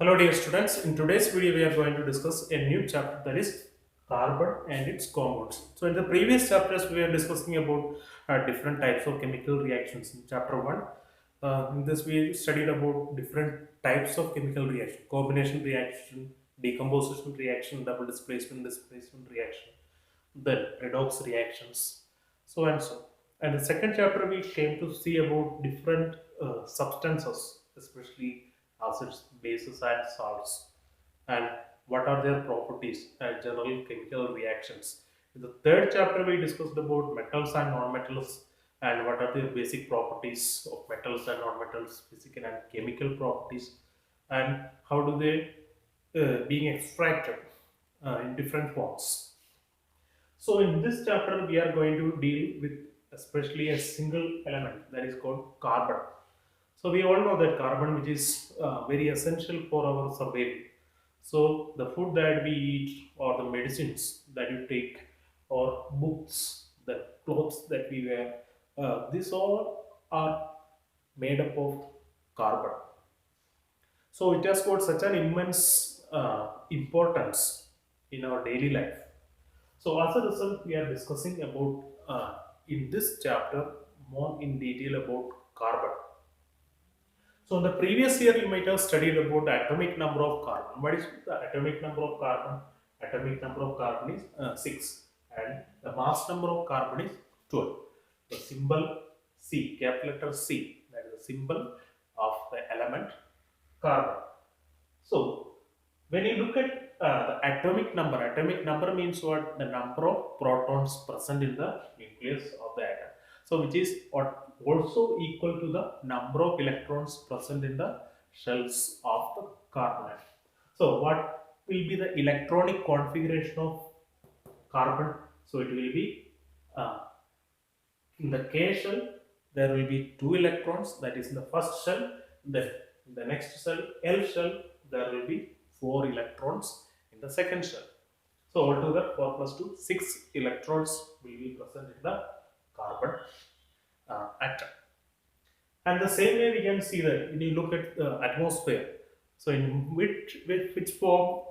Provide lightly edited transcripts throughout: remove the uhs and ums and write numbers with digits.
Hello dear students, in today's video we are going to discuss a new chapter, that is carbon and its compounds. So in the previous chapters we are discussing about different types of chemical reactions. In chapter 1, in this we studied about different types of chemical reaction: combination reaction, decomposition reaction, double displacement reaction, then redox reactions, so and so. And the second chapter we came to see about different substances, especially acids, bases, and salts, and what are their properties and general chemical reactions. In the third chapter, we discussed about metals and non-metals and what are their basic properties of metals and non-metals, physical and chemical properties, and how do they being extracted in different forms. So in this chapter, we are going to deal with especially a single element, that is called carbon. So we all know that carbon, which is very essential for our survival. So the food that we eat, or the medicines that you take, or books, the clothes that we wear, these all are made up of carbon. So it has got such an immense importance in our daily life. So as a result, we are discussing about in this chapter more in detail about carbon. So in the previous year, you might have studied about the atomic number of carbon. What is the atomic number of carbon? Atomic number of carbon is 6, and the mass number of carbon is 12. The symbol C, capital letter C, that is the symbol of the element carbon. So when you look at the atomic number means what? The number of protons present in the nucleus of the atom. So which is what also equal to the number of electrons present in the shells of the carbon atom. So what will be the electronic configuration of carbon? So it will be uh, in the K shell, there will be two electrons, that is in the first shell. Then in the next shell, L shell, there will be four electrons in the second shell. So altogether 4 plus 2, 6 electrons will be present in the carbon atom. And the same way we can see that when you look at the atmosphere. So in which form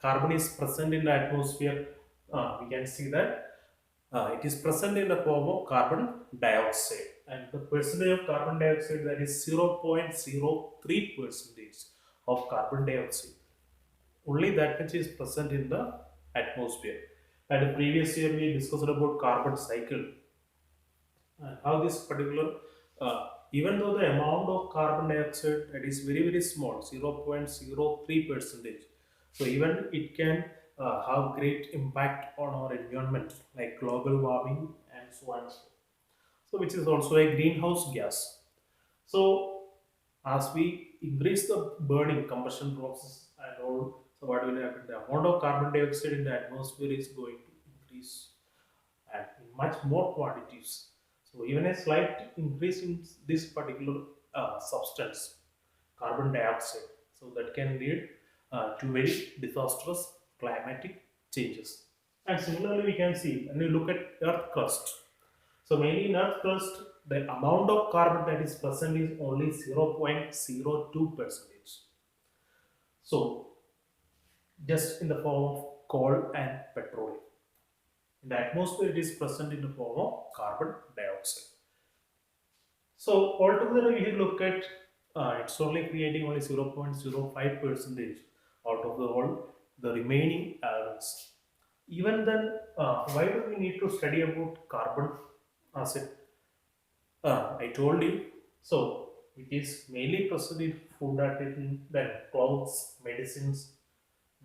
carbon is present in the atmosphere, we can see that it is present in the form of carbon dioxide, and the percentage of carbon dioxide, that is 0.03 percentage of carbon dioxide. Only that which is present in the atmosphere. And the previous year we discussed about carbon cycle, and how this particular, even though the amount of carbon dioxide that is very small, 0.03 percentage, so even it can have great impact on our environment, like global warming and so on, so which is also a greenhouse gas. So as we increase the burning combustion process and all, so what will happen? The amount of carbon dioxide in the atmosphere is going to increase, and in much more quantities. So even a slight increase in this particular substance, carbon dioxide, so that can lead to very disastrous climatic changes. And similarly, we can see when we look at Earth crust. So mainly in Earth crust, the amount of carbon that is present is only 0.02 percentage. So just in the form of coal and petroleum. In the atmosphere, it is present in the form of carbon dioxide. So altogether, if you look at, it's only creating only 0.05 percentage out of the whole the remaining elements. Even then, why do we need to study about carbon acid? I told you. So it is mainly present in food additive, then clothes, medicines,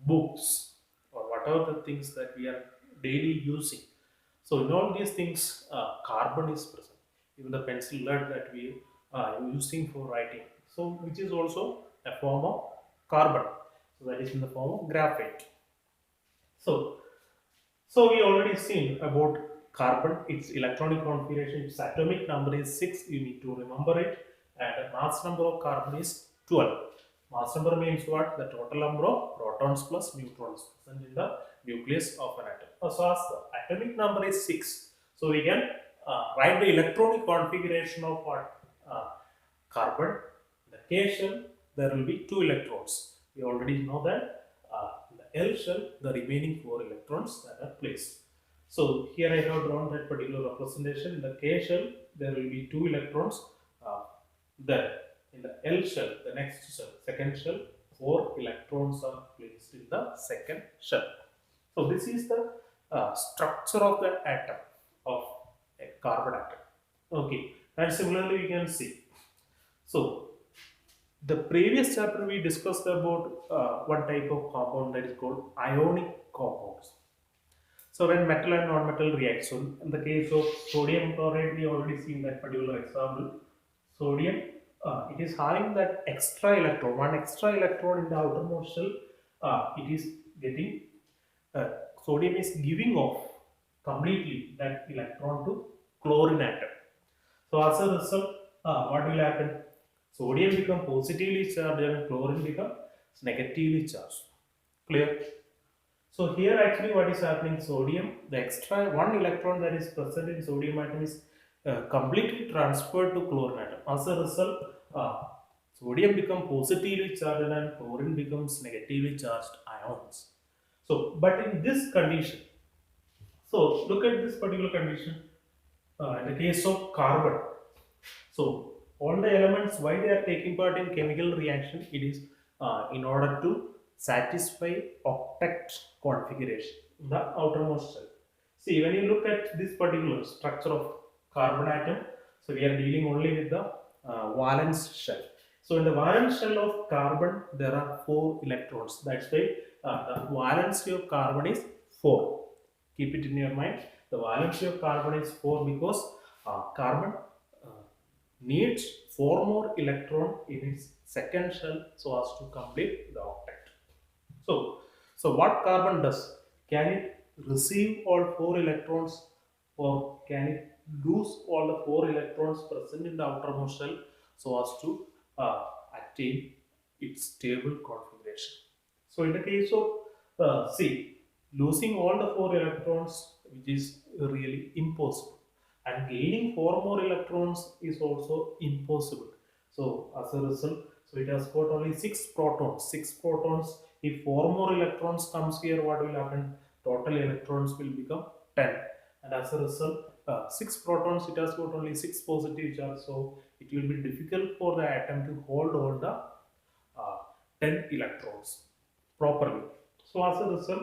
books, or whatever the things that we are daily using. So in all these things, carbon is present. Even the pencil lead that we are using for writing, so which is also a form of carbon. So that is in the form of graphite. So we already seen about carbon, its electronic configuration, its atomic number is 6, you need to remember it, and the mass number of carbon is 12. Mass number means what? The total number of protons plus neutrons present in the nucleus of an atom. So as the atomic number is 6, so we can write the electronic configuration of what? Carbon. In the K shell, there will be 2 electrons. We already know that in the L shell, the remaining 4 electrons that are placed. So here I have drawn that particular representation. In the K shell, there will be 2 electrons there. In the L shell, the next shell, second shell, 4 electrons are placed in the second shell. So this is the structure of the atom of a carbon atom. Okay, and similarly we can see. So the previous chapter we discussed about one type of compound that is called ionic compounds. So when metal and non-metal react, so in the case of sodium chloride, we already seen that particular example. Sodium, it is having that extra electron, one extra electron in the outermost shell. It is getting uh, Sodium is giving off completely that electron to chlorine atom. So as a result, what will happen? Sodium become positively charged and chlorine become negatively charged. Clear? So here actually what is happening, sodium, the extra one electron that is present in sodium atom is completely transferred to chlorine atom. As a result, sodium become positively charged and chlorine becomes negatively charged ions. So, but in this condition, so look at this particular condition in the case of carbon. So all the elements, why they are taking part in chemical reaction, it is in order to satisfy octet configuration in the outermost shell. See, when you look at this particular structure of carbon atom, so we are dealing only with the valence shell. So in the valence shell of carbon, there are 4 electrons. That's why the valency of carbon is 4. Keep it in your mind. The valency of carbon is 4 because carbon uh, needs 4 more electron in its second shell so as to complete the octet. So what carbon does? Can it receive all 4 electrons or can it lose all the 4 electrons present in the outermost shell so as to attain its stable configuration? So in the case of C, losing all the 4 electrons, which is really impossible, and gaining 4 more electrons is also impossible. So as a result, so it has got only 6 protons. 6 protons. If 4 more electrons comes here, what will happen? Total electrons will become 10. And as a result, 6 protons, it has got only 6 positive charge. So it will be difficult for the atom to hold all the 10 electrons properly. So as a result,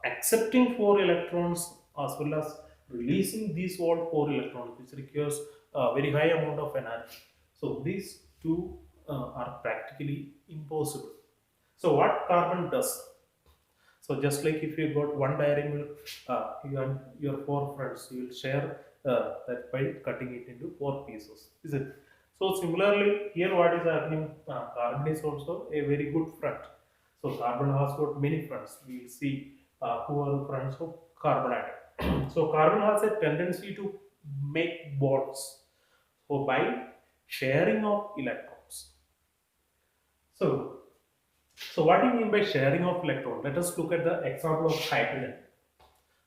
accepting 4 electrons as well as releasing these all 4 electrons, which requires a very high amount of energy. So these two are practically impossible. So what carbon does? So just like if you got one dairy milk, you and your 4 friends, you will share that by cutting it into 4 pieces. Is it? So similarly, here what is happening? Carbon is also a very good friend. So carbon has got many friends. We will see who are the friends of carbon atom. So carbon has a tendency to make bonds. So by sharing of electrons. So so what do you mean by sharing of electron? Let us look at the example of hydrogen.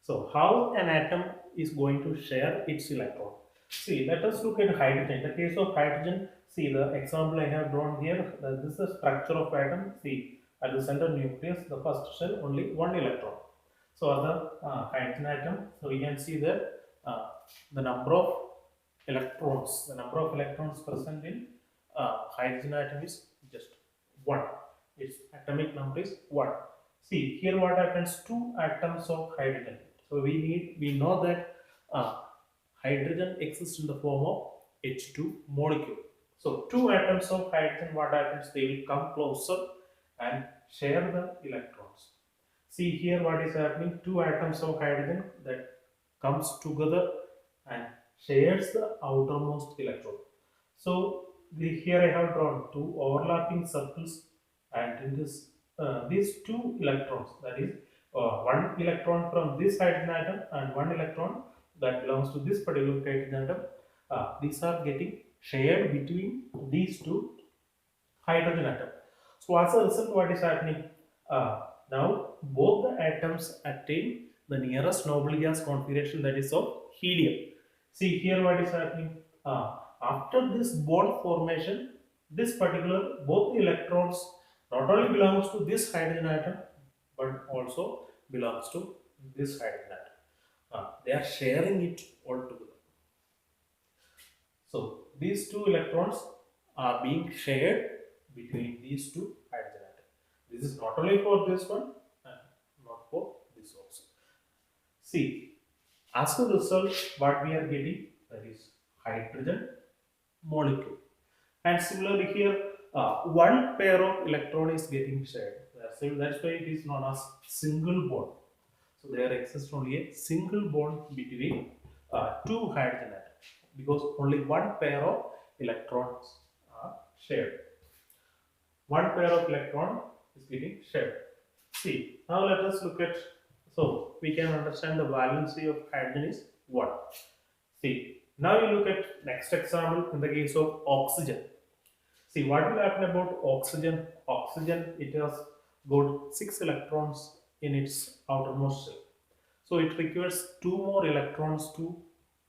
So how an atom is going to share its electron? See, let us look at hydrogen. In the case of hydrogen, see the example I have drawn here. This is the structure of atom. See, at the center nucleus, the first shell, only one electron. So the hydrogen atom, so we can see that the number of electrons present in hydrogen atom is just one. Its atomic number is 1. See here what happens, 2 atoms of hydrogen. So we know that hydrogen exists in the form of H2 molecule. So 2 atoms of hydrogen, what happens, they will come closer and share the electrons. See here what is happening, 2 atoms of hydrogen that comes together and shares the outermost electron. So here I have drawn 2 overlapping circles, and in this these 2 electrons, that is 1 electron from this hydrogen atom and 1 electron that belongs to this particular hydrogen atom, these are getting shared between these 2 hydrogen atom. So as a result, what is happening, now both the atoms attain the nearest noble gas configuration, that is of helium. See here what is happening, after this bond formation, this particular both the electrons not only belongs to this hydrogen atom, but also belongs to this hydrogen atom. They are sharing it all together. So these two electrons are being shared between these two hydrogen atoms. This is not only for this one and not for this also. See, as a result, what we are getting, that is hydrogen molecule. And similarly here, one pair of electron is getting shared. That's why it is known as single bond. So there exists only a single bond between two hydrogen atoms because only one pair of electrons are shared. One pair of electron is getting shared. See, now let us look at, so we can understand the valency of hydrogen is 1. See, now you look at next example in the case of oxygen. See, what will happen about oxygen? Oxygen, it has got 6 electrons in its outermost shell. So it requires 2 more electrons to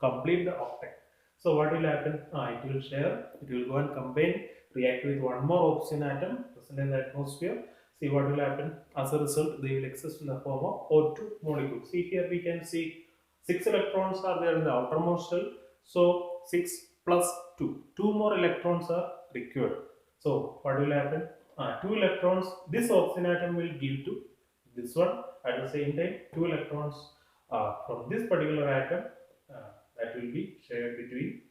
complete the octet. So what will happen? It will share, it will go and combine, react with one more oxygen atom present in the atmosphere. See what will happen? As a result, they will exist in the form of O2 molecule. See here we can see 6 electrons are there in the outermost shell. So 6 plus 2. 2 more electrons are required. So what will happen? 2 electrons, this oxygen atom will give to this one. At the same time, 2 electrons from this particular atom that will be shared between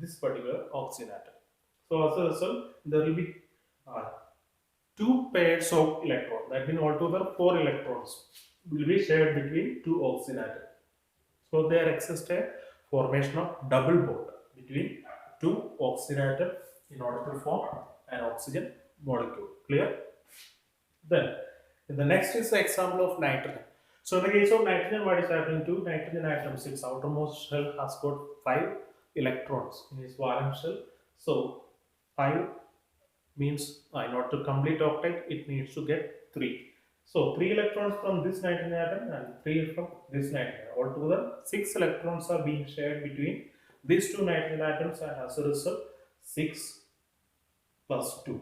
this particular oxygen atom. So as a result, there will be 2 pairs of electrons. That means altogether 4 electrons will be shared between 2 oxygen atoms. So there exists a formation of double bond between 2 oxygen atoms in order to form an oxygen molecule. Clear? Then the next is the example of nitrogen. So in the case of nitrogen, what is happening to nitrogen atoms? Its outermost shell has got 5 electrons in its valence shell. So 5 means in order to complete octet, it needs to get 3. So 3 electrons from this nitrogen atom and 3 from this nitrogen. Altogether 6 electrons are being shared between these two nitrogen atoms, and as a result 6 plus 2.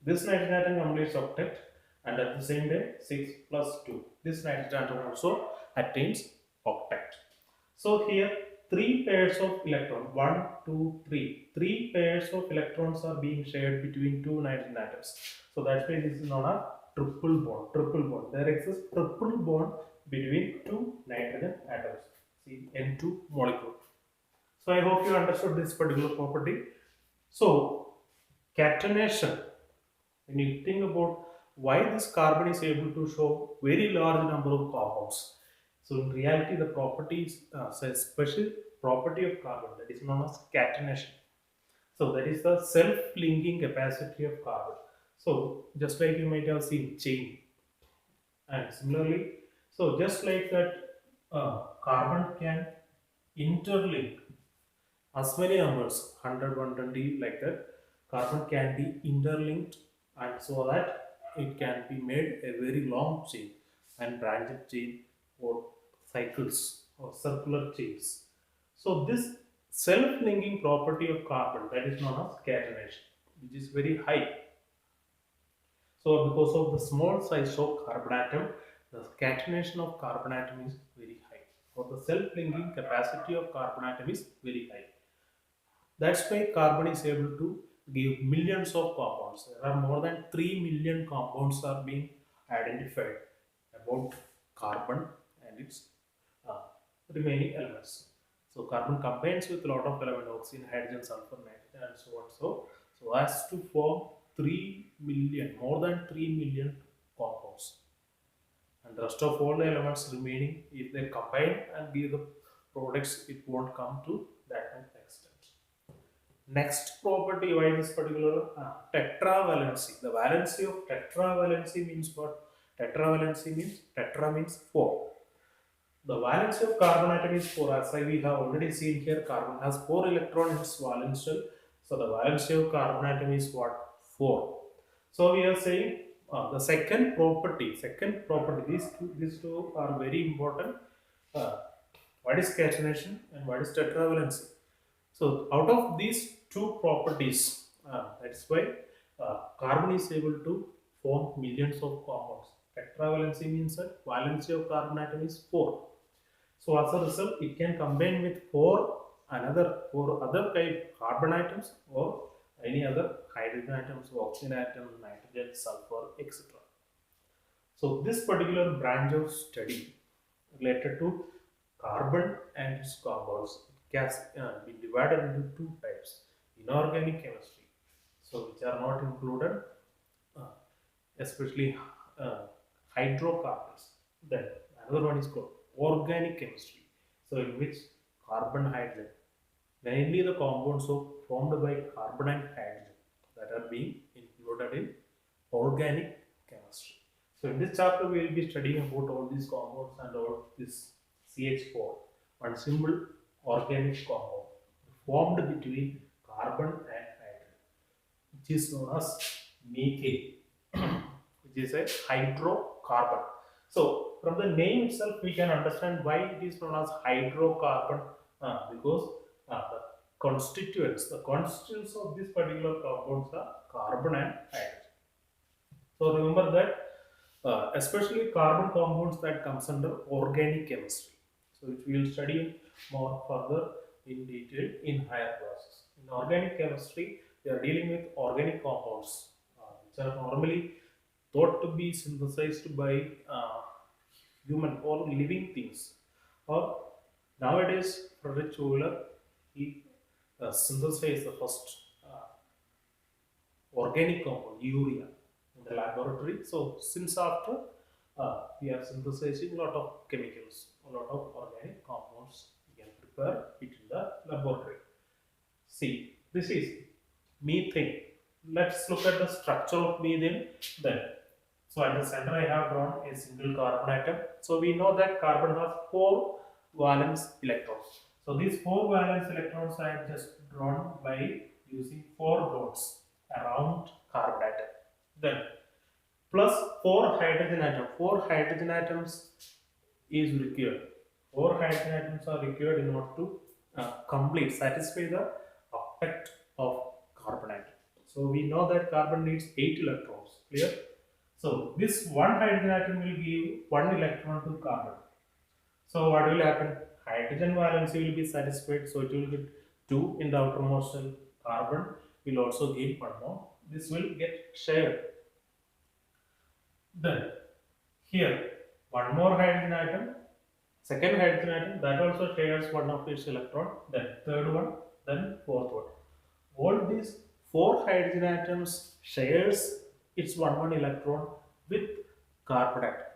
This nitrogen atom completes octet, and at the same time 6 plus 2. This nitrogen atom also attains octet. So here 3 pairs of electrons, 1, 2, 3. 3 pairs of electrons are being shared between 2 nitrogen atoms. So that's why this is known as triple bond. Triple bond. There exists triple bond between 2 nitrogen atoms. See, N2 molecule. So I hope you understood this particular property. So catenation, when you think about why this carbon is able to show very large number of compounds. So in reality, the property is a special property of carbon that is known as catenation. So that is the self-linking capacity of carbon. So just like you might have seen chain, and similarly, so just like that, carbon can interlink as many numbers, 100, 120, like that. Carbon can be interlinked, and so that it can be made a very long chain and branched chain or cycles or circular chains. So this self-linking property of carbon, that is known as catenation, which is very high. So because of the small size of carbon atom, the catenation of carbon atom is very high, or the self-linking capacity of carbon atom is very high. That's why carbon is able to give millions of compounds. There are more than 3 million compounds are being identified about carbon and its uh, remaining elements. So carbon combines with a lot of elements, oxygen, hydrogen, sulfur, nitrogen, and so on. So as to form 3 million, more than 3 million compounds. And the rest of all the elements remaining, if they combine and give the products, it won't come to that extent. Next property, why this particular tetravalency. The valency of tetravalency means what? Tetravalency means, tetra means 4. The valency of carbon atom is 4. As we have already seen here, carbon has 4 electrons in its valence shell. So the valency of carbon atom is what? 4. So we are saying the second property, these two are very important. What is catenation and what is tetravalency? So out of these two properties, that's why carbon is able to form millions of compounds. Tetravalency means that valency of carbon atom is 4. So as a result, it can combine with four other type carbon atoms or any other hydrogen atoms, oxygen atom, nitrogen, sulfur, etc. So this particular branch of study related to carbon and its compounds can be divided into two types: inorganic chemistry, so which are not included, uh, especially uh, hydrocarbons. Then another one is called organic chemistry, so in which carbon, hydrogen, mainly the compounds formed by carbon and hydrogen, that are being included in organic chemistry. So in this chapter we will be studying about all these compounds and all this CH4, one simple organic compound formed between carbon and hydrogen, which is known as methane, which is a hydrocarbon. So from the name itself we can understand why it is known as hydrocarbon, because the constituents of this particular compounds are carbon and hydrogen. So remember that especially carbon compounds that comes under organic chemistry. So which we will study more further in detail in higher classes. In organic chemistry, we are dealing with organic compounds, which are normally thought to be synthesized by human or living things. Or nowadays, Frederick Chowler, he synthesized the first organic compound, urea, in the laboratory. So since after, we are synthesizing a lot of chemicals, a lot of organic compounds we can prepare it in the laboratory. See, this is methane. Let's look at the structure of methane then. So at the center I have drawn a single carbon atom. So we know that carbon has 4 valence electrons. So these 4 valence electrons I have just drawn by using 4 dots around carbon atom. Then plus 4 hydrogen atoms. 4 hydrogen atoms is required. 4 hydrogen atoms are required in order to satisfy the octet of carbon atom. So we know that carbon needs 8 electrons. Clear? So this one hydrogen atom will give 1 electron to carbon. So what will happen? Hydrogen valency will be satisfied. So it will get 2 in the outermost shell. Carbon will also gain 1 more. This will get shared. Then here one more hydrogen atom, second hydrogen atom, that also shares one of its electron, then third one, then fourth one. All these 4 hydrogen atoms shares its one electron with carbon atom.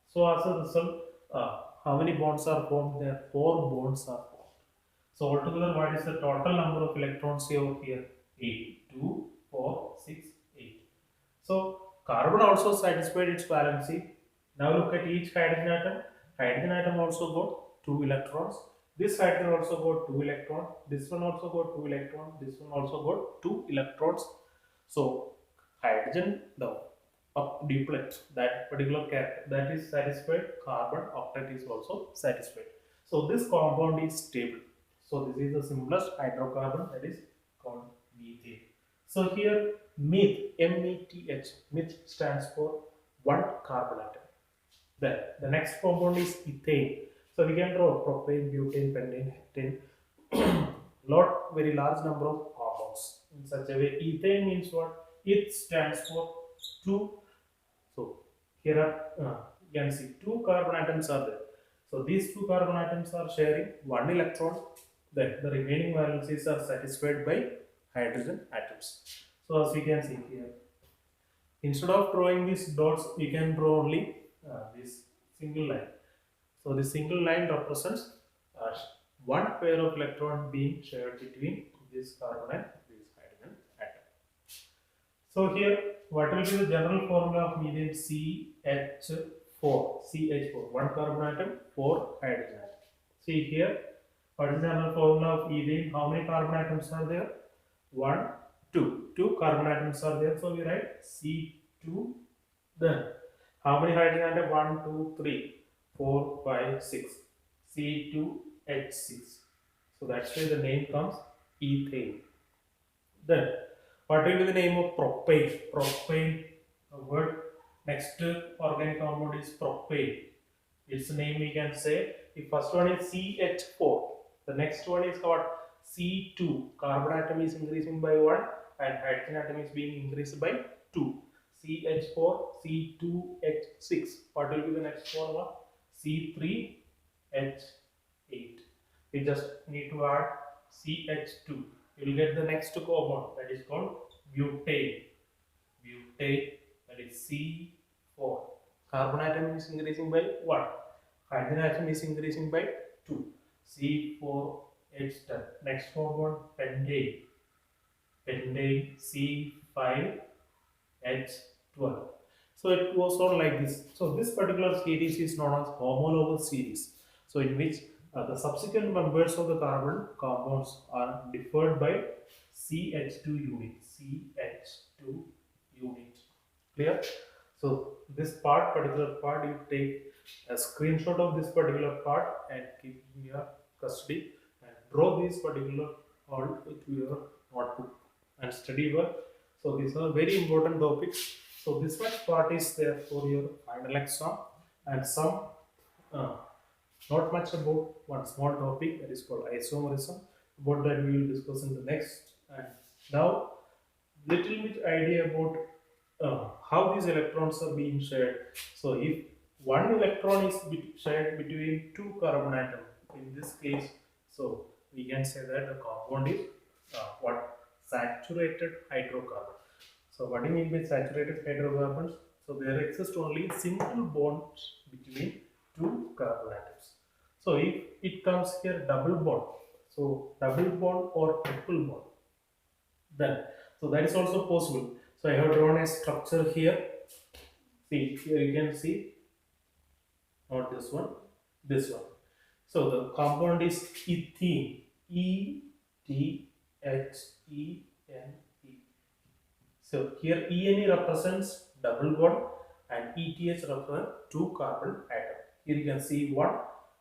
So as a result, how many bonds are formed there? 4 bonds are formed. So altogether, what is the total number of electrons here? 8. 2, 4, 6, 8. So carbon also satisfied its valency. Now look at each hydrogen atom. Hydrogen atom also got 2 electrons. This hydrogen also got 2 electrons. This one also got 2 electrons. This one also got 2 electrons. So hydrogen, the duplet, that particular character, that is satisfied. Carbon octet is also satisfied. So this compound is stable. So this is the simplest hydrocarbon, that is called methane. So here meth, M-E-T-H, meth stands for 1 carbon atom. Then the next compound is ethane. So we can draw propane, butane, pentane, heptane, very large number of compounds in such a way. Ethane means what? It stands for 2. So here are you can see 2 carbon atoms are there. So these 2 carbon atoms are sharing 1 electron. Then the remaining valencies are satisfied by hydrogen atoms. So as we can see here, instead of drawing these dots, we can draw only this single line. So this single line represents 1 pair of electron being shared between this carbon and this hydrogen atom. So here, what will be the general formula of methane? CH4. CH4, 1 carbon atom, 4 hydrogen atom. See here, what is the general formula of ethane? How many carbon atoms are there? 1, 2. 2 carbon atoms are there. So we write C2. Then how many hydrogen atoms? 1, 2, 3, 4, 5, 6. C2H6. So that's why the name comes ethane. Then what will be the name of propane? Propane, the word Next organic compound is propane. Its name we can say. The first one is CH4. The next one is what? C2. Carbon atom is increasing by 1 and hydrogen atom is being increased by 2. CH4, C2H6. What will be the next formula? C3H8. We just need to add CH2. You will get the next compound, that is called butane. Butane, that is C4. Carbon atom is increasing by 1. Hydrogen atom is increasing by 2. C4H10. Next compound, pentane. Pentane C5H12. So it goes on like this. So this particular series is known as homologous series. So in which the subsequent members of the carbon compounds are differed by CH2 unit. CH2 unit. Clear? So this particular part, you take a screenshot of this particular part and keep in your custody and draw this particular all with your notebook and study work. So these are very important topics. So this much part is there for your final exam, and some not much about one small topic, that is called isomerism. About that we will discuss in the next. And now little bit idea about how these electrons are being shared. So if one electron is shared between two carbon atoms, in this case, so we can say that the compound is what? Saturated hydrocarbon. So what do you mean by saturated hydrocarbons? So there exist only single bonds between two carbon atoms. So if it comes here double bond, so double bond or triple bond, then so that is also possible. So I have drawn a structure here. See, here you can see, not this one, this one. So the compound is ethene, E-T-H-E-N-E. So here ENE represents double bond and ETH represents two carbon atom. Here you can see 1,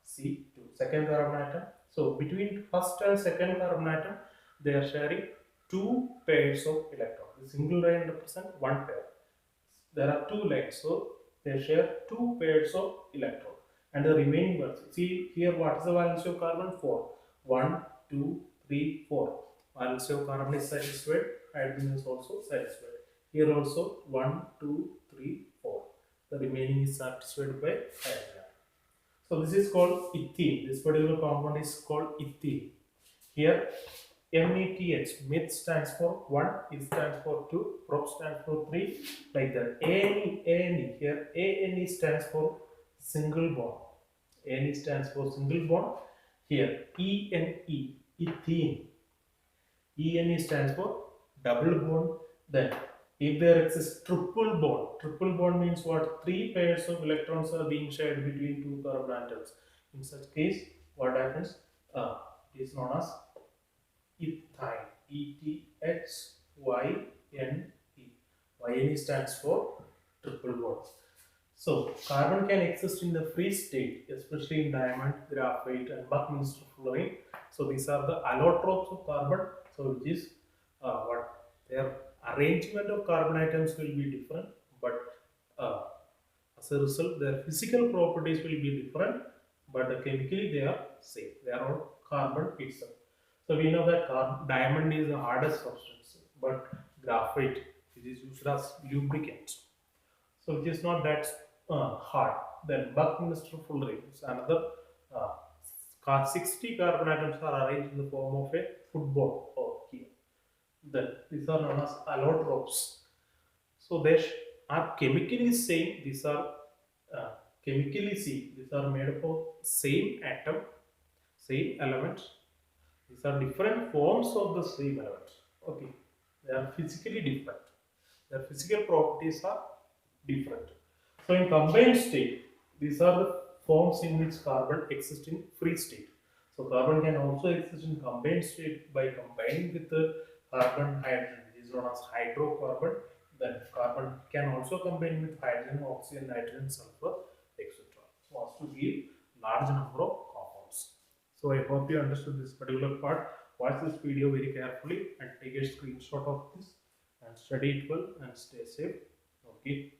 C2, second carbon atom. So between first and second carbon atom, they are sharing two pairs of electrons. The single line represents one pair. There are two lines, so they share two pairs of electrons. And the remaining ones, see here what is the valency of carbon? 4. 1, 2, 3, 4. Valency of carbon is satisfied, hydrogen is also satisfied. Here also 1, 2, 3, 4. The remaining is satisfied by hydrogen. So this is called ethene. This particular compound is called ethene. Here METH, meth stands for 1, it stands for 2, prop stands for 3, like that. ANE, here ANE stands for single bond. ANE stands for single bond. Here ENE, ethene. ENE stands for double bond. Then if there exists triple bond means what? 3 pairs of electrons are being shared between two carbon atoms. In such case, what happens? It is known as ethyne. E-T-H-Y-N-E. YNE stands for triple bond. So carbon can exist in the free state, especially in diamond, graphite, and Buckminster fluorine. So these are the allotropes of carbon. So which is what their arrangement of carbon atoms will be different, but as a result, their physical properties will be different, but chemically they are same. They are all carbon itself. So we know that diamond is the hardest substance, but graphite, which is used as lubricant, so which is not that hard. Then Buckminster fluorine is another 60 carbon atoms are arranged in the form of a football or here. Then these are known as allotropes. So they are chemically same. These are chemically same. These are made up of same atom, same element. These are different forms of the same element. Okay, they are physically different. Their physical properties are different. So in combined state, these are the forms in which carbon exists in free state. So carbon can also exist in combined state by combining with the carbon hydrogen, which is known as hydrocarbon. Then carbon can also combine with hydrogen, oxygen, nitrogen, sulfur, etc. So as to give large number of compounds. So I hope you understood this particular part. Watch this video very carefully and take a screenshot of this and study it well and stay safe. Okay.